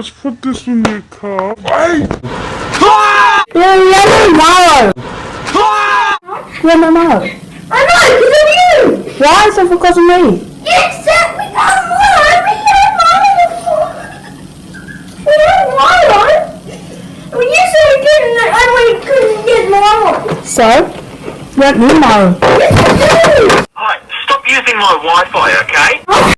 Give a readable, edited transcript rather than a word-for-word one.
let's put this in your car. Wait! Yeah, let me know. Let me know. I know, because of you! Why is it because of me? You said we don't want! We don't want! We don't want! Well, you said we didn't, and we couldn't get more. So, let me know. Yes, you do! Hi, stop using my Wi-Fi, okay?